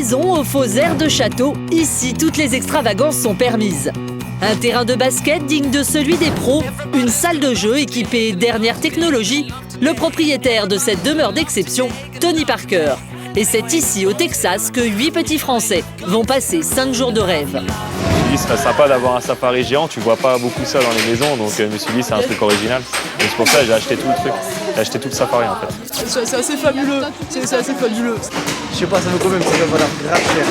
maison aux faux airs de château, ici toutes les extravagances sont permises. Un terrain de basket digne de celui des pros, une salle de jeu équipée dernière technologie, le propriétaire de cette demeure d'exception, Tony Parker. Et c'est ici, au Texas, que 8 petits Français vont passer 5 jours de rêve. Il serait sympa d'avoir un safari géant, tu vois pas beaucoup ça dans les maisons, donc je me suis dit c'est un truc original. Et c'est pour ça que j'ai acheté tout le truc, j'ai acheté tout le safari en fait. C'est assez fabuleux, c'est assez fabuleux. Je sais pas, ça vaut quand même, ça va valoir grave cher.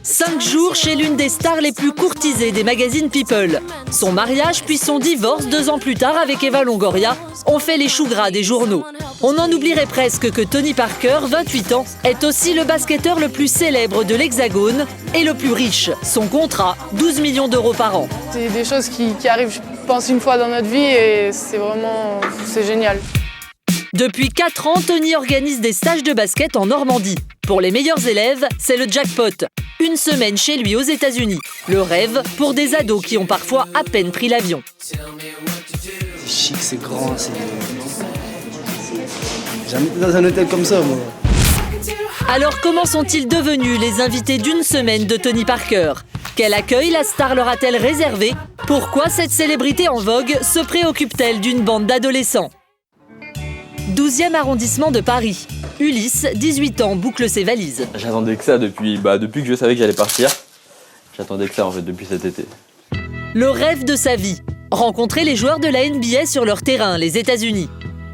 5 jours chez l'une des stars les plus courtisées des magazines People. Son mariage puis son divorce 2 ans plus tard avec Eva Longoria ont fait les choux gras des journaux. On en oublierait presque que Tony Parker, 28 ans, est aussi le basketteur le plus célèbre de l'Hexagone et le plus riche. Son contrat, 12 millions d'euros par an. C'est des choses qui arrivent, je pense, une fois dans notre vie et c'est génial. Depuis 4 ans, Tony organise des stages de basket en Normandie. Pour les meilleurs élèves, c'est le jackpot. Une semaine chez lui aux États-Unis. Le rêve pour des ados qui ont parfois à peine pris l'avion. C'est chic, c'est grand, c'est... Jamais été dans un hôtel comme ça, moi. Alors comment sont-ils devenus les invités d'une semaine de Tony Parker? Quel accueil la star leur a-t-elle réservé? Pourquoi cette célébrité en vogue se préoccupe-t-elle d'une bande d'adolescents? 12e arrondissement de Paris. Ulysse, 18 ans, boucle ses valises. J'attendais que ça depuis que je savais que j'allais partir. J'attendais que ça en fait depuis cet été. Le rêve de sa vie, rencontrer les joueurs de la NBA sur leur terrain, les États-Unis.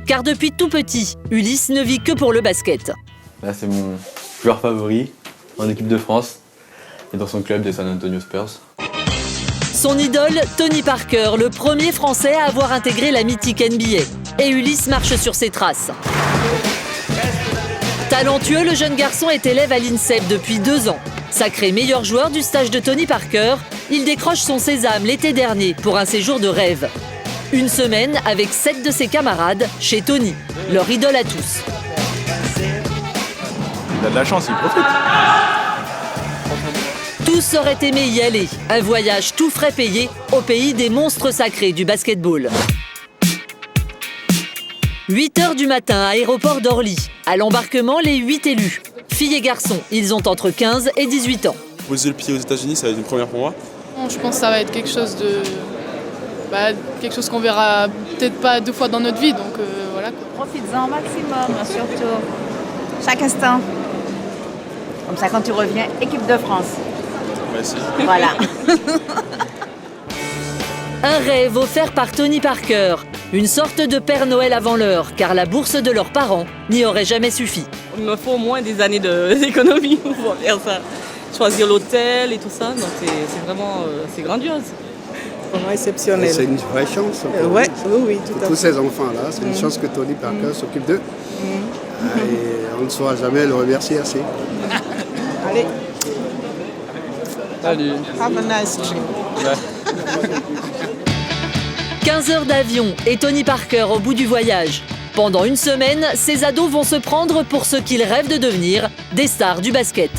Car depuis tout petit, Ulysse ne vit que pour le basket. Là, c'est mon joueur favori en équipe de France et dans son club des San Antonio Spurs. Son idole, Tony Parker, le premier Français à avoir intégré la mythique NBA. Et Ulysse marche sur ses traces. Talentueux, le jeune garçon est élève à l'INSEP depuis 2 ans. Sacré meilleur joueur du stage de Tony Parker, il décroche son sésame l'été dernier pour un séjour de rêve. Une semaine avec 7 de ses camarades chez Tony, leur idole à tous. Il a de la chance, il profite. Tous auraient aimé y aller, un voyage tout frais payé au pays des monstres sacrés du basketball. 8h du matin, aéroport d'Orly. À l'embarquement, les 8 élus. Filles et garçons, ils ont entre 15 et 18 ans. Poser le pied aux États-Unis, ça va être une première pour moi. Je pense que ça va être quelque chose qu'on verra peut-être pas 2 fois dans notre vie, donc voilà. Profites-en au maximum, surtout chaque instant. Comme ça, quand tu reviens, équipe de France. Merci. Voilà. Un rêve offert par Tony Parker. Une sorte de Père Noël avant l'heure, car la bourse de leurs parents n'y aurait jamais suffi. Il me faut au moins des années d'économie pour faire ça. Choisir l'hôtel et tout ça, donc c'est vraiment c'est grandiose. Vraiment exceptionnel. C'est une vraie chance. Oui, tout à fait. Tous ces enfants-là, c'est une chance que Tony Parker s'occupe d'eux. Et on ne saura jamais le remercier assez. Allez. Salut. Have a nice trip. 15 heures d'avion et Tony Parker au bout du voyage. Pendant une semaine, ces ados vont se prendre pour ce qu'ils rêvent de devenir, des stars du basket.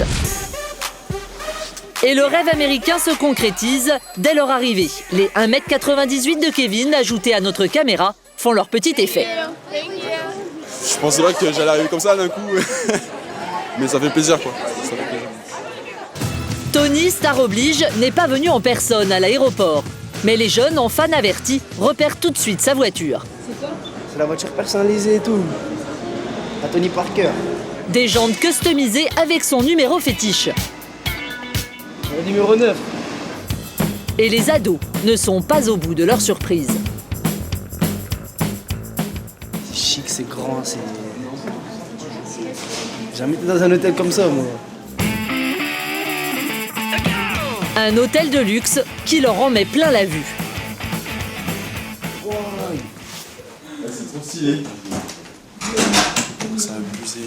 Et le rêve américain se concrétise dès leur arrivée. Les 1m98 de Kevin, ajoutés à notre caméra, font leur petit effet. Je pensais pas que j'allais arriver comme ça d'un coup, mais ça fait plaisir quoi. Ça fait plaisir. Tony, star oblige, n'est pas venu en personne à l'aéroport. Mais les jeunes, en fans avertis, repèrent tout de suite sa voiture. C'est la voiture personnalisée et tout. À Tony Parker. Des jantes customisées avec son numéro fétiche. Le numéro 9. Et les ados ne sont pas au bout de leur surprise. C'est chic, c'est grand, c'est... Jamais été dans un hôtel comme ça, moi. Un hôtel de luxe qui leur en met plein la vue. Wow. C'est trop stylé. Ça a abusé.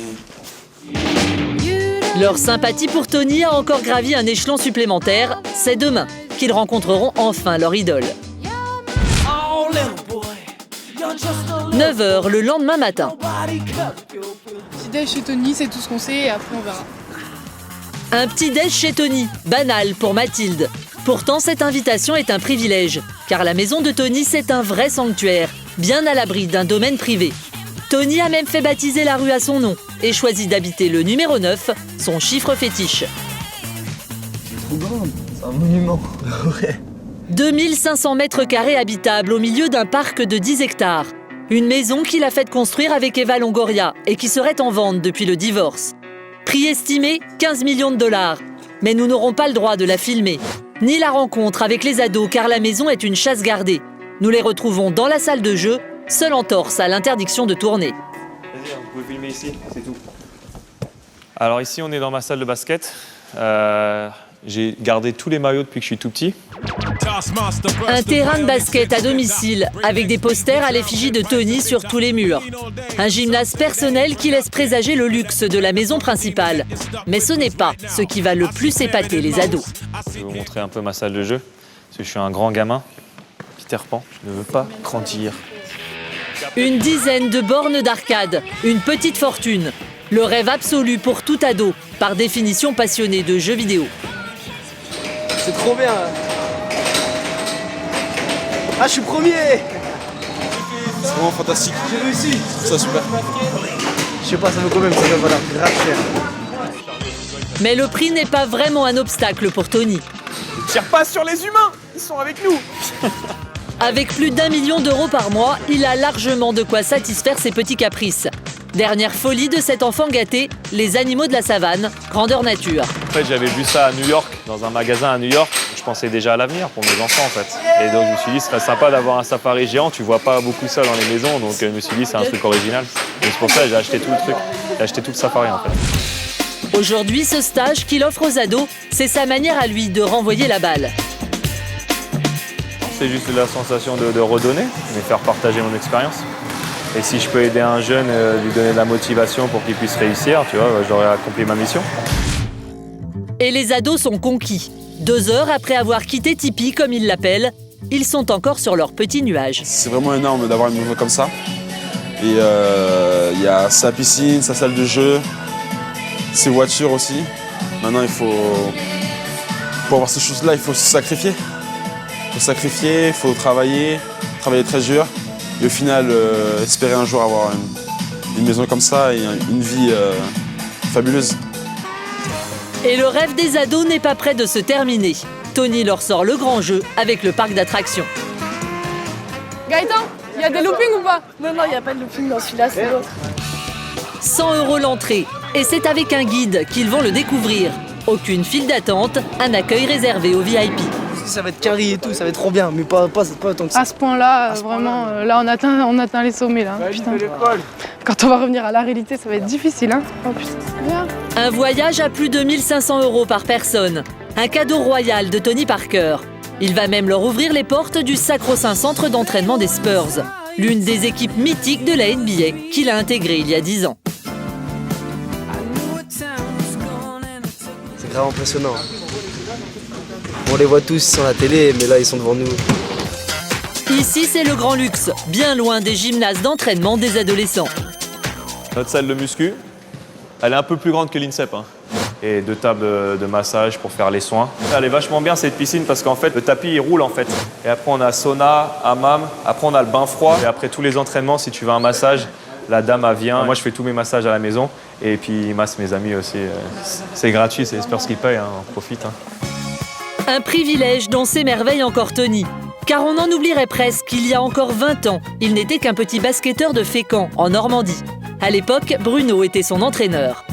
Leur sympathie pour Tony a encore gravi un échelon supplémentaire. C'est demain qu'ils rencontreront enfin leur idole. 9h le lendemain matin. Petit déj chez Tony, c'est tout ce qu'on sait et après on verra. Un petit déj chez Tony, banal pour Mathilde. Pourtant, cette invitation est un privilège, car la maison de Tony, c'est un vrai sanctuaire, bien à l'abri d'un domaine privé. Tony a même fait baptiser la rue à son nom et choisit d'habiter le numéro 9, son chiffre fétiche. Trop grande, c'est un monument. Ouais. 2500 mètres carrés habitables au milieu d'un parc de 10 hectares. Une maison qu'il a fait construire avec Eva Longoria et qui serait en vente depuis le divorce. Prix estimé 15 millions de dollars. Mais nous n'aurons pas le droit de la filmer. Ni la rencontre avec les ados car la maison est une chasse gardée. Nous les retrouvons dans la salle de jeu, seule entorse à l'interdiction de tourner. Vas-y, vous pouvez filmer ici, c'est tout. Alors ici, on est dans ma salle de basket. J'ai gardé tous les maillots depuis que je suis tout petit. Un terrain de basket à domicile, avec des posters à l'effigie de Tony sur tous les murs. Un gymnase personnel qui laisse présager le luxe de la maison principale. Mais ce n'est pas ce qui va le plus épater les ados. Je vais vous montrer un peu ma salle de jeu, parce que je suis un grand gamin. Peter Pan, je ne veux pas grandir. Une dizaine de bornes d'arcade, une petite fortune. Le rêve absolu pour tout ado, par définition passionné de jeux vidéo. C'est trop bien. Ah, je suis premier. C'est vraiment fantastique. J'ai réussi. C'est ça super. Je sais pas, ça vaut quand même, ça va valoir grave cher. Mais le prix n'est pas vraiment un obstacle pour Tony. Ne tire pas sur les humains, ils sont avec nous. Avec plus d'1 million d'euros par mois, il a largement de quoi satisfaire ses petits caprices. Dernière folie de cet enfant gâté, les animaux de la savane, grandeur nature. En fait, j'avais vu ça à New York, dans un magasin à New York. Je pensais déjà à l'avenir pour mes enfants, en fait. Et donc, je me suis dit, ce serait sympa d'avoir un safari géant. Tu vois pas beaucoup ça dans les maisons, donc je me suis dit, c'est un truc original. Et c'est pour ça que j'ai acheté tout le truc. J'ai acheté tout le safari, en fait. Aujourd'hui, ce stage qu'il offre aux ados, c'est sa manière à lui de renvoyer la balle. C'est juste la sensation de redonner, mais faire partager mon expérience. Et si je peux aider un jeune, lui donner de la motivation pour qu'il puisse réussir, tu vois, j'aurais accompli ma mission. Et les ados sont conquis. 2 heures après avoir quitté Tipeee, comme ils l'appellent, ils sont encore sur leur petit nuage. C'est vraiment énorme d'avoir une maison comme ça. Et il y a sa piscine, sa salle de jeu, ses voitures aussi. Maintenant, pour avoir ces choses-là, il faut se sacrifier. Il faut sacrifier, il faut travailler très dur. Et au final, espérer un jour avoir une maison comme ça et une vie fabuleuse. Et le rêve des ados n'est pas près de se terminer. Tony leur sort le grand jeu avec le parc d'attractions. Gaëtan, il y a des loopings ou pas? Non, il n'y a pas de looping dans celui-là, c'est l'autre. 100 € l'entrée. Et c'est avec un guide qu'ils vont le découvrir. Aucune file d'attente, un accueil réservé aux VIP. Ça va être carré et tout, ça va être trop bien, mais pas autant que ça. À ce point-là, vraiment, là on atteint les sommets là. Putain. Quand on va revenir à la réalité, ça va être difficile, hein. Oh putain, c'est bien. Un voyage à plus de 1500 € par personne. Un cadeau royal de Tony Parker. Il va même leur ouvrir les portes du sacro-saint centre d'entraînement des Spurs, l'une des équipes mythiques de la NBA qu'il a intégrée il y a 10 ans. C'est grave impressionnant. On les voit tous sur la télé, mais là ils sont devant nous. Ici, c'est le grand luxe, bien loin des gymnases d'entraînement des adolescents. Notre salle de muscu, elle est un peu plus grande que l'INSEP. Hein. Et 2 tables de massage pour faire les soins. Elle est vachement bien cette piscine parce qu'en fait, le tapis il roule en fait. Et après, on a sauna, hammam, après on a le bain froid. Et après tous les entraînements, si tu veux un massage, la dame elle vient. Moi, je fais tous mes massages à la maison. Et puis, il masse mes amis aussi. C'est gratuit, c'est les Spurs qui payent, hein. On profite. Hein. Un privilège dont s'émerveille encore Tony. Car on en oublierait presque qu'il y a encore 20 ans, il n'était qu'un petit basketteur de Fécamp, en Normandie. À l'époque, Bruno était son entraîneur.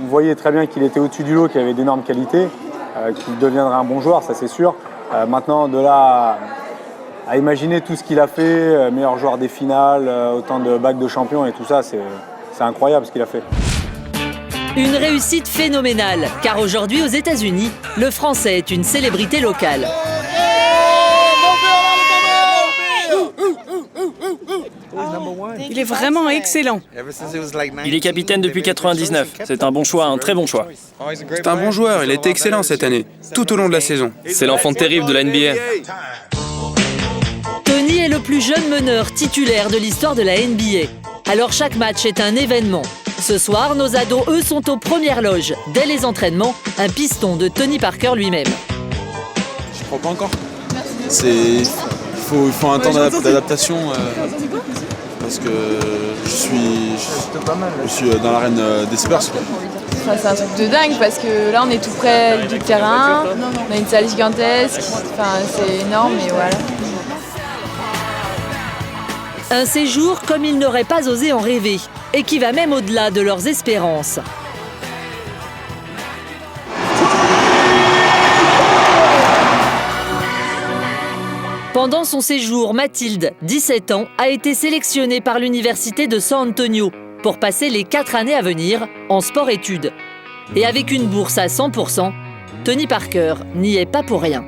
Vous voyez très bien qu'il était au-dessus du lot, qu'il avait d'énormes qualités, qu'il deviendrait un bon joueur, ça c'est sûr. Maintenant, de là à imaginer tout ce qu'il a fait, meilleur joueur des finales, autant de bacs de champion et tout ça, c'est incroyable ce qu'il a fait. Une réussite phénoménale, car aujourd'hui aux États-Unis, le Français est une célébrité locale. Il est vraiment excellent. Il est capitaine depuis 99. C'est un bon choix, un très bon choix. C'est un bon joueur, il a été excellent cette année, tout au long de la saison. C'est l'enfant terrible de la NBA. Tony est le plus jeune meneur titulaire de l'histoire de la NBA. Alors chaque match est un événement. Ce soir, nos ados, eux, sont aux premières loges. Dès les entraînements, un piston de Tony Parker lui-même. Je crois pas encore. Il faut un temps d'adaptation. parce que je suis dans l'arène des Spurs. Enfin, c'est un truc de dingue parce que là on est tout près du terrain, on a une salle gigantesque, enfin, c'est énorme et voilà. Un séjour comme ils n'auraient pas osé en rêver et qui va même au-delà de leurs espérances. Pendant son séjour, Mathilde, 17 ans, a été sélectionnée par l'université de San Antonio pour passer les 4 années à venir en sport-études. Et avec une bourse à 100%, Tony Parker n'y est pas pour rien.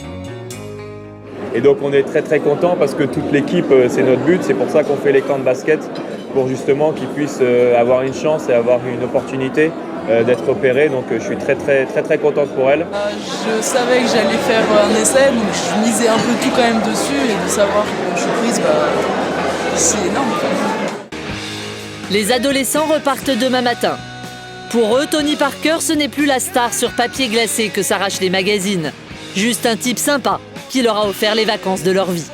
Et donc on est très content parce que toute l'équipe, c'est notre but. C'est pour ça qu'on fait les camps de basket, pour justement qu'ils puissent avoir une chance et avoir une opportunité d'être opérés. Donc je suis très contente pour elle. Je savais que j'allais faire un essai, donc je misais un peu tout quand même dessus. Et de savoir que je suis prise, c'est énorme. Les adolescents repartent demain matin. Pour eux, Tony Parker, ce n'est plus la star sur papier glacé que s'arrachent les magazines. Juste un type sympa qui leur a offert les vacances de leur vie.